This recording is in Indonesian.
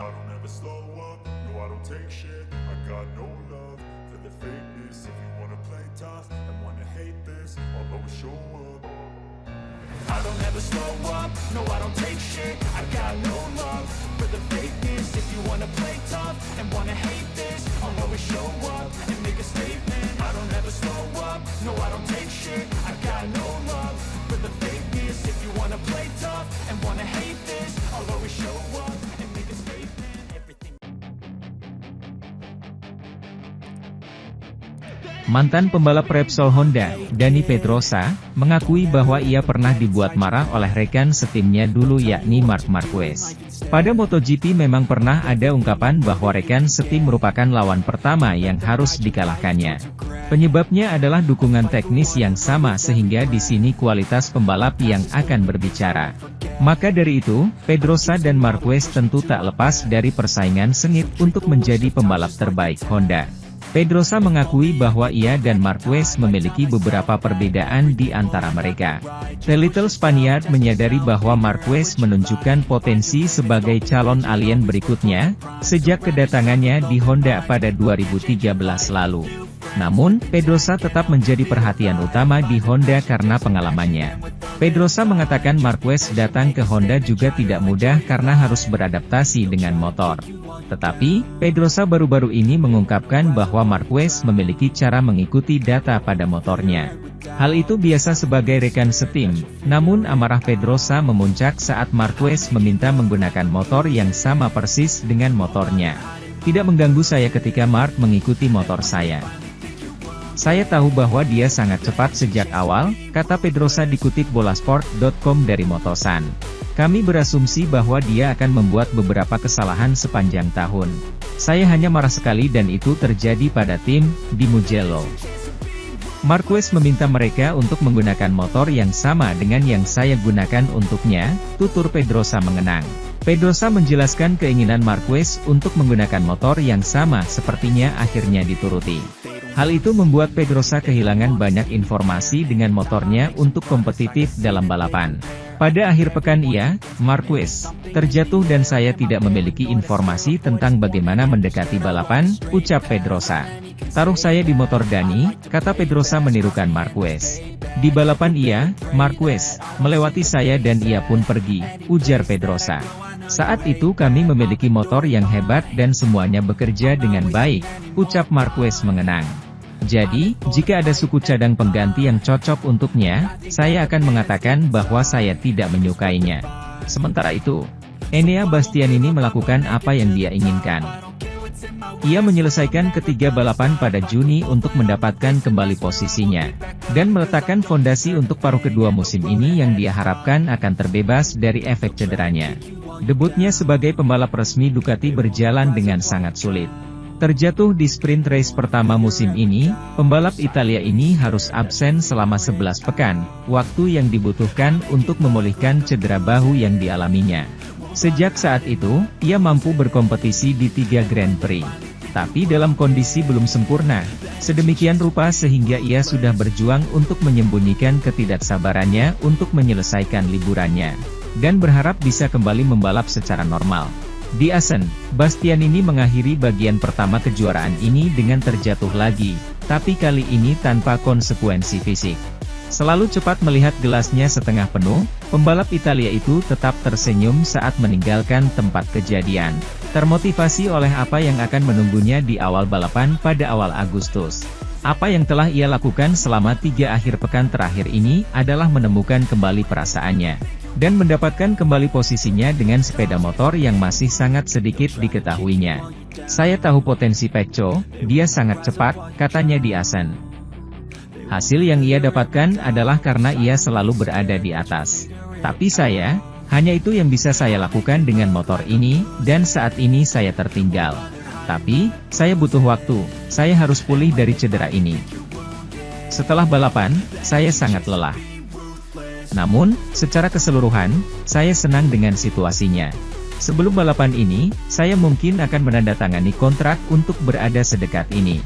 I don't ever slow up, no I don't take shit. I got no love for the fakeness. If you wanna play tough and wanna hate this, I'll always show up. I don't ever slow up, no I don't take shit. I got no love for the fakeness. If you wanna play tough and wanna hate this, I'll always show up and make a statement. I don't ever slow up, no I don't take shit. I got no love for the fakeness. If you wanna play tough and wanna hate this, I'll always show up and make a statement. Everything. Mantan pembalap Repsol Honda, Dani Pedrosa, mengakui bahwa ia pernah dibuat marah oleh rekan setimnya dulu yakni Marc Marquez. Pada MotoGP memang pernah ada ungkapan bahwa rekan setim merupakan lawan pertama yang harus dikalahkannya. Penyebabnya adalah dukungan teknis yang sama sehingga di sini kualitas pembalap yang akan berbicara. Maka dari itu, Pedrosa dan Marquez tentu tak lepas dari persaingan sengit untuk menjadi pembalap terbaik Honda. Pedrosa mengakui bahwa ia dan Marquez memiliki beberapa perbedaan di antara mereka. The Little Spaniard menyadari bahwa Marquez menunjukkan potensi sebagai calon alien berikutnya, sejak kedatangannya di Honda pada 2013 lalu. Namun, Pedrosa tetap menjadi perhatian utama di Honda karena pengalamannya. Pedrosa mengatakan Marquez datang ke Honda juga tidak mudah karena harus beradaptasi dengan motor. Tetapi, Pedrosa baru-baru ini mengungkapkan bahwa Marquez memiliki cara mengikuti data pada motornya. Hal itu biasa sebagai rekan setim, namun amarah Pedrosa memuncak saat Marquez meminta menggunakan motor yang sama persis dengan motornya. Tidak mengganggu saya ketika Marc mengikuti motor saya. Saya tahu bahwa dia sangat cepat sejak awal, kata Pedrosa dikutip bolasport.com dari Motosan. Kami berasumsi bahwa dia akan membuat beberapa kesalahan sepanjang tahun. Saya hanya marah sekali dan itu terjadi pada tim, di Mugello. Marquez meminta mereka untuk menggunakan motor yang sama dengan yang saya gunakan untuknya, tutur Pedrosa mengenang. Pedrosa menjelaskan keinginan Marquez untuk menggunakan motor yang sama sepertinya akhirnya dituruti. Hal itu membuat Pedrosa kehilangan banyak informasi dengan motornya untuk kompetitif dalam balapan. Pada akhir pekan Marquez, terjatuh dan saya tidak memiliki informasi tentang bagaimana mendekati balapan, ucap Pedrosa. Taruh saya di motor Dani, kata Pedrosa menirukan Marquez. Di balapan Marquez, melewati saya dan ia pun pergi, ujar Pedrosa. Saat itu kami memiliki motor yang hebat dan semuanya bekerja dengan baik, ucap Marquez mengenang. Jadi, jika ada suku cadang pengganti yang cocok untuknya, saya akan mengatakan bahwa saya tidak menyukainya. Sementara itu, Enea Bastianini melakukan apa yang dia inginkan. Ia menyelesaikan ketiga balapan pada Juni untuk mendapatkan kembali posisinya, dan meletakkan fondasi untuk paruh kedua musim ini yang dia harapkan akan terbebas dari efek cederanya. Debutnya sebagai pembalap resmi Ducati berjalan dengan sangat sulit. Terjatuh di sprint race pertama musim ini, pembalap Italia ini harus absen selama 11 pekan, waktu yang dibutuhkan untuk memulihkan cedera bahu yang dialaminya. Sejak saat itu, ia mampu berkompetisi di 3 Grand Prix. Tapi dalam kondisi belum sempurna, sedemikian rupa sehingga ia sudah berjuang untuk menyembunyikan ketidaksabarannya untuk menyelesaikan liburannya, dan berharap bisa kembali membalap secara normal. Di Assen, Bastianini mengakhiri bagian pertama kejuaraan ini dengan terjatuh lagi, tapi kali ini tanpa konsekuensi fisik. Selalu cepat melihat gelasnya setengah penuh, pembalap Italia itu tetap tersenyum saat meninggalkan tempat kejadian, termotivasi oleh apa yang akan menunggunya di awal balapan pada awal Agustus. Apa yang telah ia lakukan selama 3 akhir pekan terakhir ini adalah menemukan kembali perasaannya, dan mendapatkan kembali posisinya dengan sepeda motor yang masih sangat sedikit diketahuinya. Saya tahu potensi Pecco, dia sangat cepat, katanya di Assen. Hasil yang ia dapatkan adalah karena ia selalu berada di atas. Tapi hanya itu yang bisa saya lakukan dengan motor ini, dan saat ini saya tertinggal. Tapi, saya butuh waktu, saya harus pulih dari cedera ini. Setelah balapan, saya sangat lelah. Namun, secara keseluruhan, saya senang dengan situasinya. Sebelum balapan ini, saya mungkin akan menandatangani kontrak untuk berada sedekat ini.